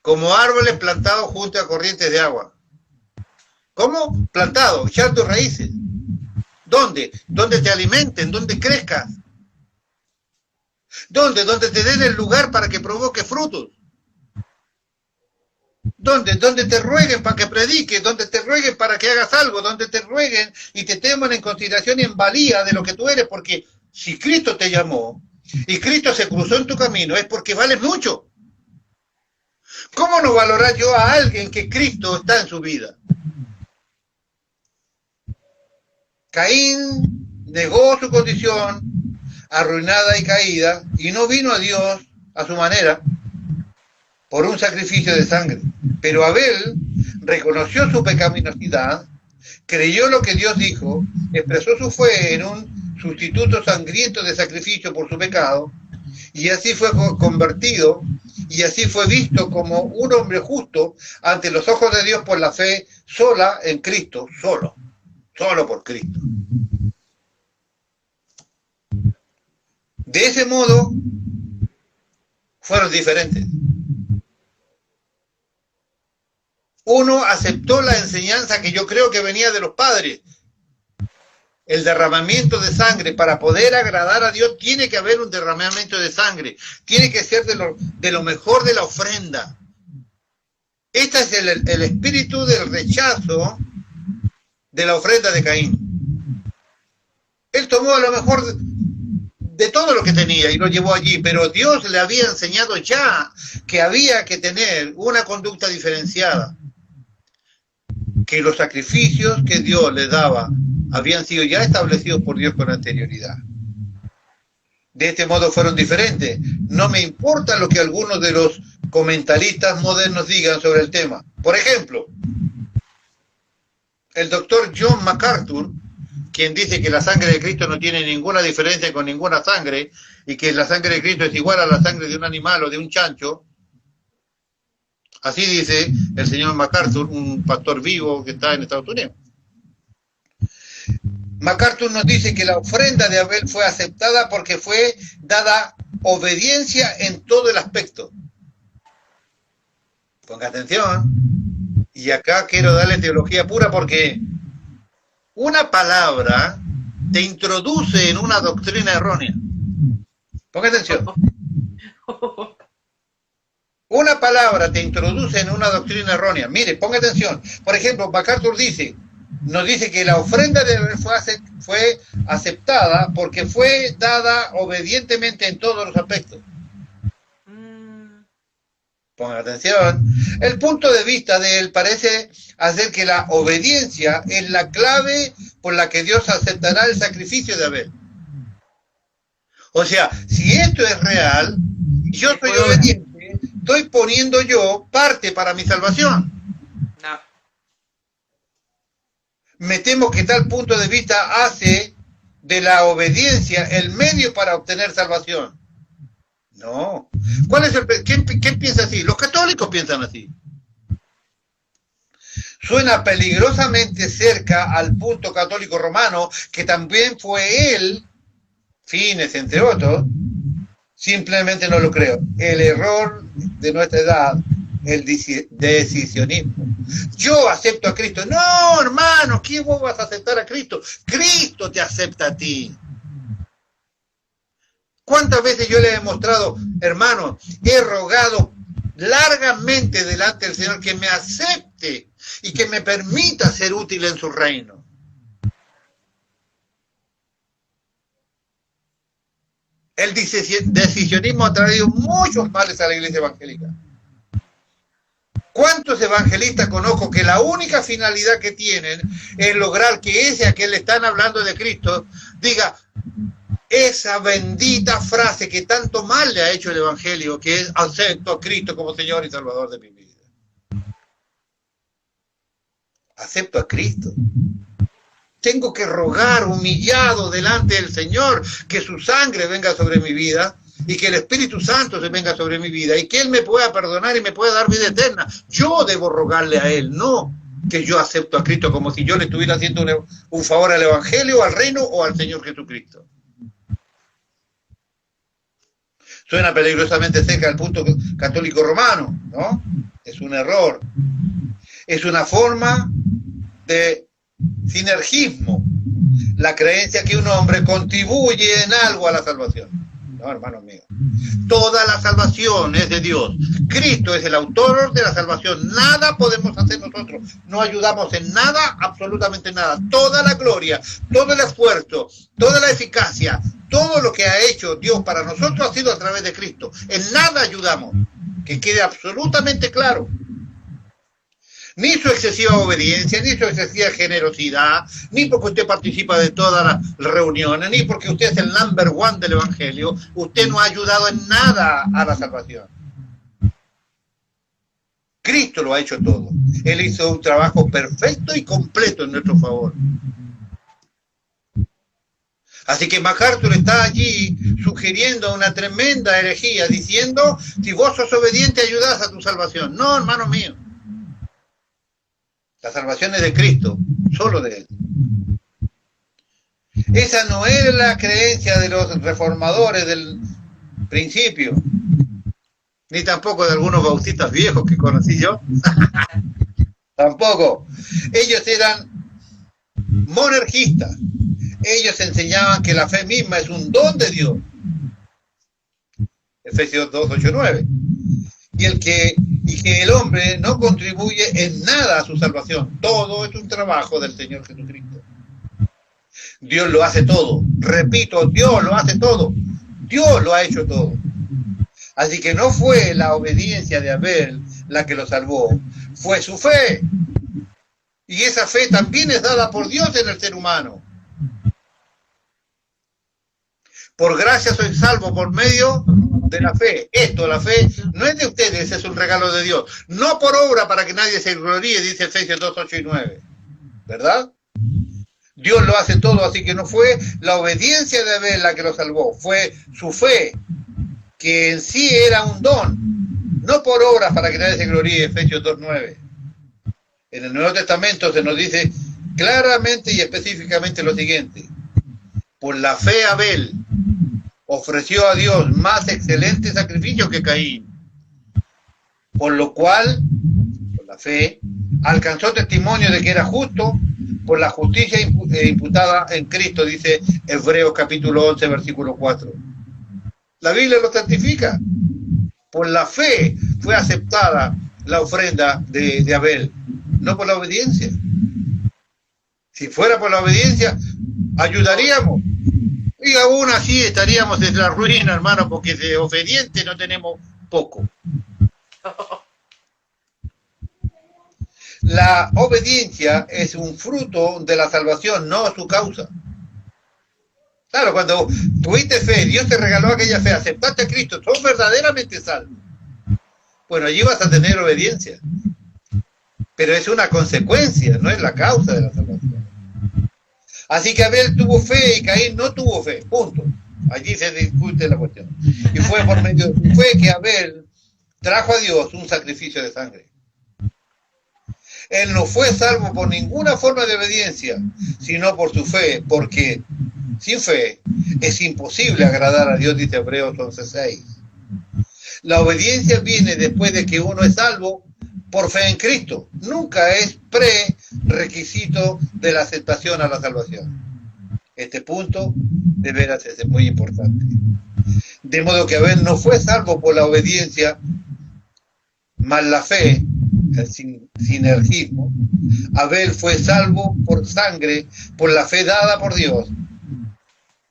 S1: como árboles plantados junto a corrientes de agua. ¿Cómo? Plantados, echando raíces. ¿Dónde? Donde te alimenten, donde crezcas. ¿Dónde? Donde te den el lugar para que provoque frutos. ¿Dónde? Donde te rueguen para que prediques, donde te rueguen para que hagas algo, donde te rueguen y te tomen en consideración y en valía de lo que tú eres, porque si Cristo te llamó y Cristo se cruzó en tu camino es porque vales mucho. ¿Cómo no valorar yo a alguien que Cristo está en su vida? Caín negó su condición, arruinada y caída, y no vino a Dios a su manera por un sacrificio de sangre. Pero Abel reconoció su pecaminosidad, creyó lo que Dios dijo, expresó su fe en un sustituto sangriento de sacrificio por su pecado, y así fue convertido, y así fue visto como un hombre justo ante los ojos de Dios por la fe sola en Cristo, solo por Cristo. De ese modo, fueron diferentes. Uno aceptó la enseñanza que yo creo que venía de los padres. El derramamiento de sangre, para poder agradar a Dios, tiene que haber un derramamiento de sangre. Tiene que ser de lo mejor de la ofrenda. Este es el espíritu del rechazo de la ofrenda de Caín. Él tomó a lo mejor de todo lo que tenía y lo llevó allí, pero Dios le había enseñado ya que había que tener una conducta diferenciada, que los sacrificios que Dios le daba habían sido ya establecidos por Dios con anterioridad. De este modo fueron diferentes. No me importa lo que algunos de los comentaristas modernos digan sobre el tema. Por ejemplo, el doctor John MacArthur, quien dice que la sangre de Cristo no tiene ninguna diferencia con ninguna sangre y que la sangre de Cristo es igual a la sangre de un animal o de un chancho. Así dice el señor MacArthur, un pastor vivo que está en Estados Unidos. MacArthur nos dice que la ofrenda de Abel fue aceptada porque fue dada obediencia en todo el aspecto. Ponga atención. Y acá quiero darle teología pura porque una palabra te introduce en una doctrina errónea. Ponga atención. Una palabra te introduce en una doctrina errónea. Mire, ponga atención. Por ejemplo, MacArthur nos dice que la ofrenda de Abel fue aceptada porque fue dada obedientemente en todos los aspectos. Ponga atención. El punto de vista de él parece hacer que la obediencia es la clave por la que Dios aceptará el sacrificio de Abel. O sea, si esto es real, yo soy obediente, estoy poniendo yo parte para mi salvación.
S2: No.
S1: Me temo que tal punto de vista hace de la obediencia el medio para obtener salvación. No. ¿Quién piensa así? Los católicos piensan así. Suena peligrosamente cerca al punto católico romano, que también fue él, Fines entre otros. Simplemente no lo creo. El error de nuestra edad, el decisionismo. Yo acepto a Cristo. No, hermano, ¿quién vos vas a aceptar a Cristo? Cristo te acepta a ti. ¿Cuántas veces yo le he mostrado, hermano, he rogado largamente delante del Señor que me acepte y que me permita ser útil en su reino? El decisionismo ha traído muchos males a la iglesia evangélica. ¿Cuántos evangelistas conozco que la única finalidad que tienen es lograr que ese a quien le están hablando de Cristo diga esa bendita frase que tanto mal le ha hecho el evangelio, que es acepto a Cristo como Señor y Salvador de mi vida? Acepto a Cristo. Tengo que rogar humillado delante del Señor que su sangre venga sobre mi vida y que el Espíritu Santo se venga sobre mi vida y que Él me pueda perdonar y me pueda dar vida eterna. Yo debo rogarle a Él, no que yo acepto a Cristo como si yo le estuviera haciendo un favor al Evangelio, al reino o al Señor Jesucristo. Suena peligrosamente cerca al punto católico romano, ¿no? Es un error. Es una forma de sinergismo, la creencia que un hombre contribuye en algo a la salvación. No, hermanos míos. Toda la salvación es de Dios. Cristo es el autor de la salvación. Nada podemos hacer nosotros. No ayudamos en nada, absolutamente nada. Toda la gloria, todo el esfuerzo, toda la eficacia, todo lo que ha hecho Dios para nosotros ha sido a través de Cristo. En nada ayudamos. Que quede absolutamente claro. Ni su excesiva obediencia, ni su excesiva generosidad, ni porque usted participa de todas las reuniones, ni porque usted es el number one del Evangelio. Usted no ha ayudado en nada a la salvación. Cristo lo ha hecho todo. Él hizo un trabajo perfecto y completo en nuestro favor. Así que MacArthur está allí sugiriendo una tremenda herejía, diciendo, si vos sos obediente, ayudás a tu salvación. No, hermano mío. La salvación es de Cristo, solo de Él. Esa no es la creencia de los reformadores del principio, ni tampoco de algunos bautistas viejos que conocí yo. Tampoco. Ellos eran monergistas. Ellos enseñaban que la fe misma es un don de Dios. Efesios 2, 8, 9. Y que el hombre no contribuye en nada a su salvación. Todo es un trabajo del Señor Jesucristo. Dios lo hace todo. Repito, Dios lo hace todo. Dios lo ha hecho todo. Así que no fue la obediencia de Abel la que lo salvó, fue su fe. Y esa fe también es dada por Dios en el ser humano. Por gracia soy salvo por medio de la fe. Esto, la fe, no es de ustedes, es un regalo de Dios. No por obra para que nadie se gloríe, dice Efesios 2, 8 y 9. ¿Verdad? Dios lo hace todo, así que no fue la obediencia de Abel la que lo salvó, fue su fe, que en sí era un don, no por obras para que nadie se gloríe, Efesios 2, 9. En el Nuevo Testamento se nos dice claramente y específicamente lo siguiente: por la fe Abel ofreció a Dios más excelente sacrificio que Caín, por lo cual, por la fe, alcanzó testimonio de que era justo por la justicia imputada en Cristo, dice Hebreos capítulo 11, versículo 4. La Biblia lo certifica. Por la fe fue aceptada la ofrenda de Abel, no por la obediencia. Si fuera por la obediencia, ayudaríamos. Y aún así estaríamos en la ruina, hermano, porque de obediente no tenemos poco. La obediencia es un fruto de la salvación, no su causa. Claro, cuando tuviste fe, Dios te regaló aquella fe, aceptaste a Cristo, sos verdaderamente salvo. Bueno, allí vas a tener obediencia. Pero es una consecuencia, no es la causa de la salvación. Así que Abel tuvo fe y Caín no tuvo fe, punto. Allí se discute la cuestión. Y fue por medio de su fe que Abel trajo a Dios un sacrificio de sangre. Él no fue salvo por ninguna forma de obediencia, sino por su fe, porque sin fe es imposible agradar a Dios, dice Hebreos 11:6. La obediencia viene después de que uno es salvo por fe en Cristo. Nunca es prerequisito de la aceptación a la salvación. Este punto de veras es muy importante. De modo que Abel no fue salvo por la obediencia, más la fe, el sinergismo. Abel fue salvo por sangre, por la fe dada por Dios.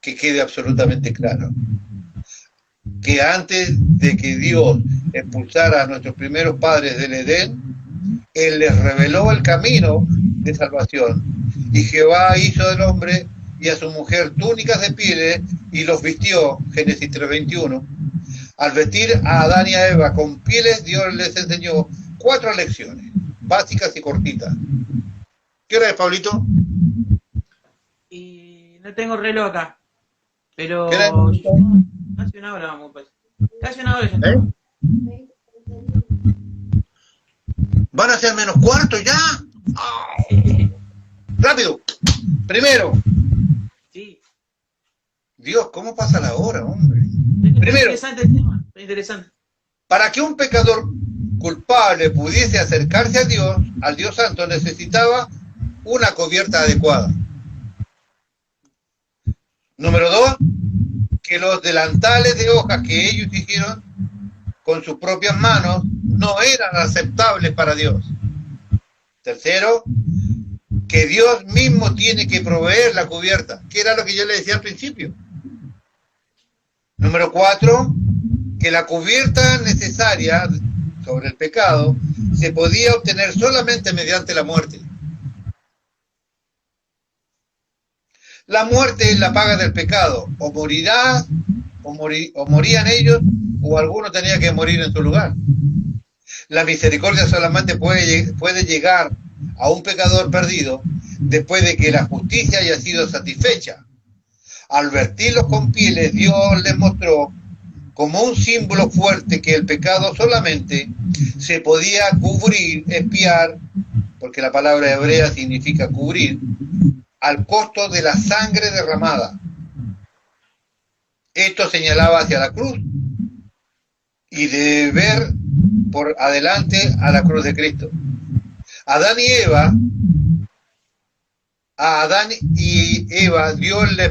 S1: Que quede absolutamente claro que antes de que Dios expulsara a nuestros primeros padres del Edén, Él les reveló el camino de salvación. Y Jehová hizo del hombre y a su mujer túnicas de pieles y los vistió, Génesis 3:21. Al vestir a Adán y a Eva con pieles, Dios les enseñó 4 lecciones, básicas y cortitas. ¿Qué hora es, Pablito?
S2: Y no tengo reloj acá, pero casi una hora vamos, pues. Casi una hora ya.
S1: ¿Van a ser menos cuarto ya? ¡Rápido! Primero.
S2: Sí.
S1: Dios, ¿cómo pasa la hora, hombre? Primero.
S2: Interesante el tema, interesante.
S1: Para que un pecador culpable pudiese acercarse a Dios, al Dios Santo, necesitaba una cubierta adecuada. Número 2, que los delantales de hojas que ellos hicieron con sus propias manos no eran aceptables para Dios. Tercero, que Dios mismo tiene que proveer la cubierta, que era lo que yo le decía al principio. Número 4, que la cubierta necesaria sobre el pecado se podía obtener solamente mediante la muerte. La muerte es la paga del pecado, o morirá, o morían ellos, o alguno tenía que morir en su lugar. La misericordia solamente puede llegar a un pecador perdido después de que la justicia haya sido satisfecha. Al vestirlos con pieles, Dios les mostró como un símbolo fuerte que el pecado solamente se podía cubrir, expiar, porque la palabra hebrea significa cubrir, al costo de la sangre derramada. Esto señalaba hacia la cruz y de ver por adelante a la cruz de Cristo. A Adán y Eva, Dios le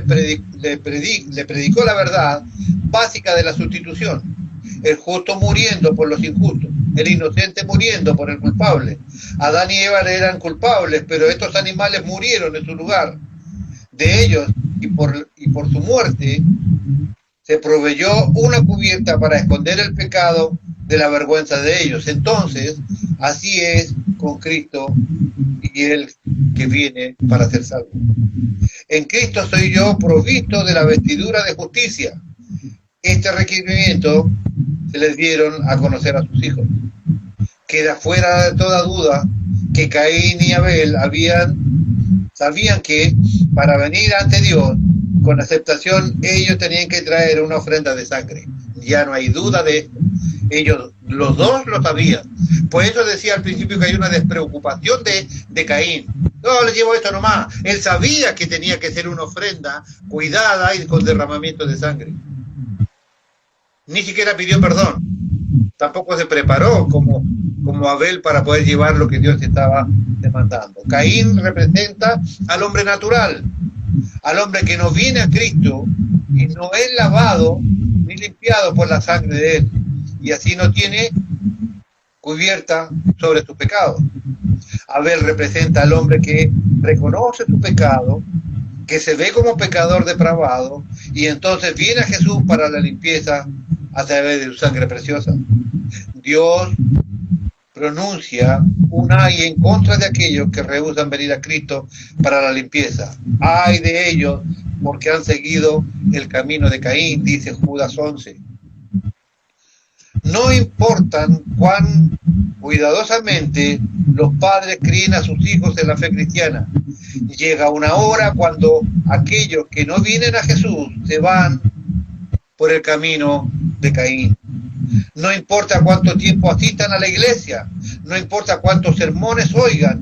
S1: predicó la verdad básica de la sustitución. El justo muriendo por los injustos, el inocente muriendo por el culpable. Adán y Eva eran culpables, pero estos animales murieron en su lugar. De ellos y por su muerte se proveyó una cubierta para esconder el pecado de la vergüenza de ellos. Entonces, así es con Cristo y el que viene para ser salvo. En Cristo soy yo provisto de la vestidura de justicia. Este requerimiento se les dieron a conocer a sus hijos. Queda fuera de toda duda que Caín y Abel sabían que para venir ante Dios con aceptación ellos tenían que traer una ofrenda de sangre. Ya no hay duda de esto. Ellos, los dos lo sabían. Por eso decía al principio que hay una despreocupación de Caín. No, le llevo esto nomás. Él sabía que tenía que ser una ofrenda cuidada y con derramamiento de sangre. Ni siquiera pidió perdón. Tampoco se preparó como Abel para poder llevar lo que Dios estaba demandando. Caín representa al hombre natural, al hombre que no viene a Cristo y no es lavado ni limpiado por la sangre de él, y así no tiene cubierta sobre su pecado. Abel representa al hombre que reconoce su pecado, que se ve como pecador depravado, y entonces viene a Jesús para la limpieza a través de su sangre preciosa. Dios pronuncia un ay en contra de aquellos que rehúsan venir a Cristo para la limpieza. Ay de ellos, porque han seguido el camino de Caín, dice Judas 11. No importan cuán cuidadosamente los padres críen a sus hijos en la fe cristiana. Llega una hora cuando aquellos que no vienen a Jesús se van por el camino de Caín. No importa cuánto tiempo asistan a la iglesia, no importa cuántos sermones oigan,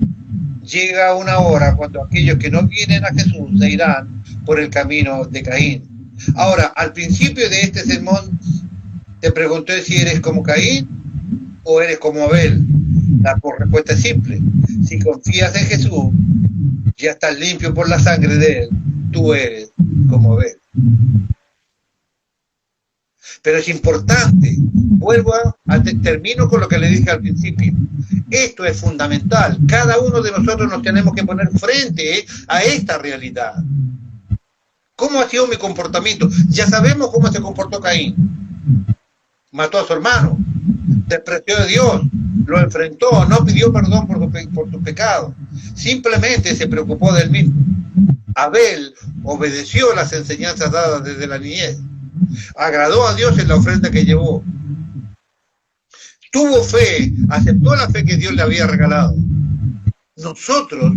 S1: llega una hora cuando aquellos que no vienen a Jesús se irán por el camino de Caín. Ahora, al principio de este sermón te pregunté si eres como Caín o eres como Abel. La respuesta es simple. Si confías en Jesús, ya estás limpio por la sangre de él, tú eres como Abel. Pero es importante, termino con lo que le dije al principio. Esto es fundamental. Cada uno de nosotros nos tenemos que poner frente a esta realidad. ¿Cómo ha sido mi comportamiento? Ya sabemos cómo se comportó Caín. Mató a su hermano, despreció a Dios, lo enfrentó, no pidió perdón por su pecado. Simplemente se preocupó de él mismo. Abel obedeció las enseñanzas dadas desde la niñez. Agradó a Dios en la ofrenda que llevó. Tuvo fe, aceptó la fe que Dios le había regalado. Nosotros,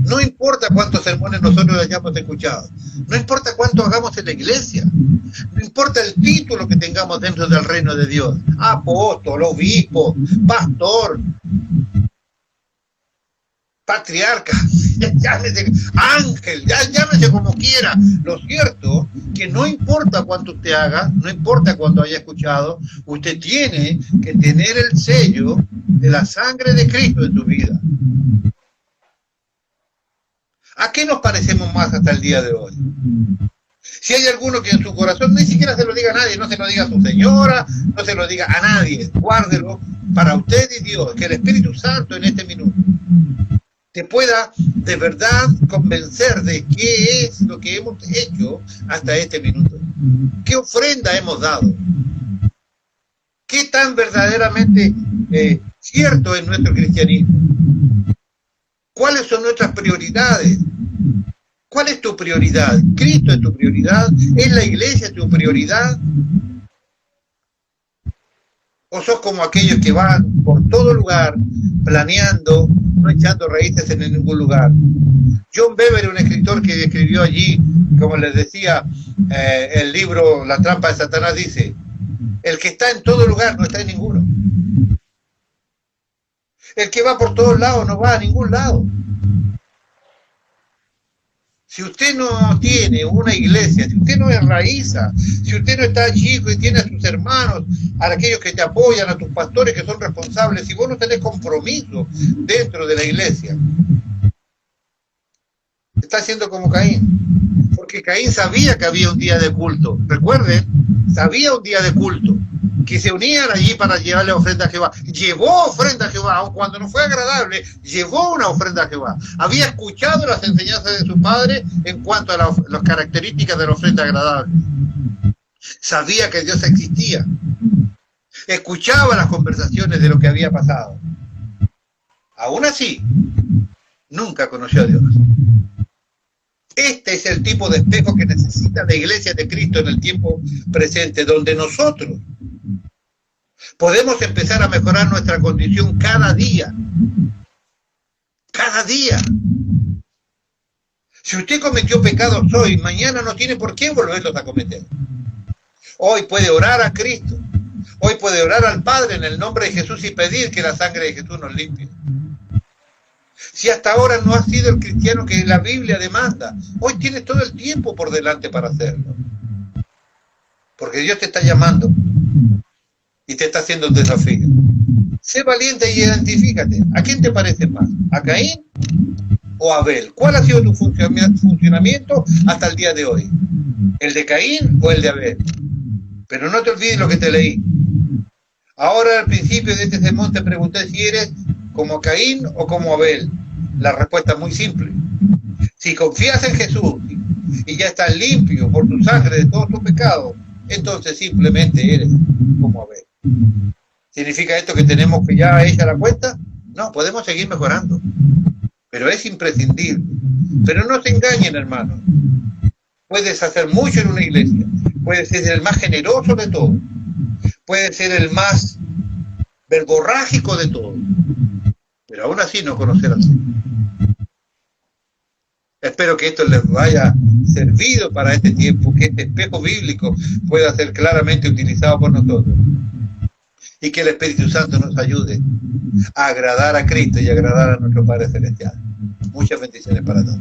S1: no importa cuántos sermones nosotros hayamos escuchado, no importa cuánto hagamos en la iglesia, no importa el título que tengamos dentro del reino de Dios, apóstol, obispo, pastor, patriarca, llámese ángel, llámese como quiera. Lo cierto que no importa cuánto usted haga, no importa cuánto haya escuchado, usted tiene que tener el sello de la sangre de Cristo en su vida. ¿A qué nos parecemos más hasta el día de hoy? Si hay alguno que en su corazón ni siquiera se lo diga a nadie, no se lo diga a su señora, no se lo diga a nadie, guárdelo para usted y Dios, que el Espíritu Santo en este minuto te pueda de verdad convencer de qué es lo que hemos hecho hasta este minuto. ¿Qué ofrenda hemos dado? ¿Qué tan verdaderamente cierto en nuestro cristianismo? ¿Cuáles son nuestras prioridades? ¿Cuál es tu prioridad? ¿Cristo es tu prioridad? ¿Es la iglesia tu prioridad? ¿O sos como aquellos que van por todo lugar planeando, no echando raíces en ningún lugar? John Bever, un escritor que escribió allí, como les decía, el libro La trampa de Satanás, dice: el que está en todo lugar no está en ninguno. El que va por todos lados no va a ningún lado. Si usted no tiene una iglesia, si usted no enraiza, si usted no está chico y tiene a sus hermanos, a aquellos que te apoyan, a tus pastores que son responsables, si vos no tenés compromiso dentro de la iglesia, está haciendo como Caín. Porque Caín sabía que había un día de culto. Recuerden, sabía un día de culto, que se unían allí para llevarle ofrenda a Jehová. Llevó ofrenda a Jehová, aun cuando no fue agradable, llevó una ofrenda a Jehová. Había escuchado las enseñanzas de su padre en cuanto a las características de la ofrenda agradable. Sabía que Dios existía. Escuchaba las conversaciones de lo que había pasado. Aún así, nunca conoció a Dios. Este es el tipo de espejo que necesita la iglesia de Cristo en el tiempo presente, donde nosotros podemos empezar a mejorar nuestra condición cada día. Cada día. Si usted cometió pecados hoy, mañana no tiene por qué volverlos a cometer. Hoy puede orar a Cristo. Hoy puede orar al Padre en el nombre de Jesús y pedir que la sangre de Jesús nos limpie. Si hasta ahora no has sido el cristiano que la Biblia demanda, hoy tienes todo el tiempo por delante para hacerlo. Porque Dios te está llamando y te está haciendo un desafío. Sé valiente y identifícate. ¿A quién te parece más? ¿A Caín o a Abel? ¿Cuál ha sido tu funcionamiento hasta el día de hoy? ¿El de Caín o el de Abel? Pero no te olvides lo que te leí. Ahora al principio de este sermón te pregunté si eres como Caín o como Abel. La respuesta es muy simple. Si confías en Jesús y ya estás limpio por tu sangre de todos tus pecados, entonces simplemente eres como Abel. ¿Significa esto que tenemos que ya hecha la cuenta? No, podemos seguir mejorando. Pero es imprescindible. Pero no se engañen, hermanos. Puedes hacer mucho en una iglesia. Puedes ser el más generoso de todos. Puedes ser el más verborrágico de todos. Pero aún así no conocer a Dios. Espero que esto les haya servido para este tiempo, que este espejo bíblico pueda ser claramente utilizado por nosotros. Y que el Espíritu Santo nos ayude a agradar a Cristo y agradar a nuestro Padre Celestial. Muchas bendiciones para todos.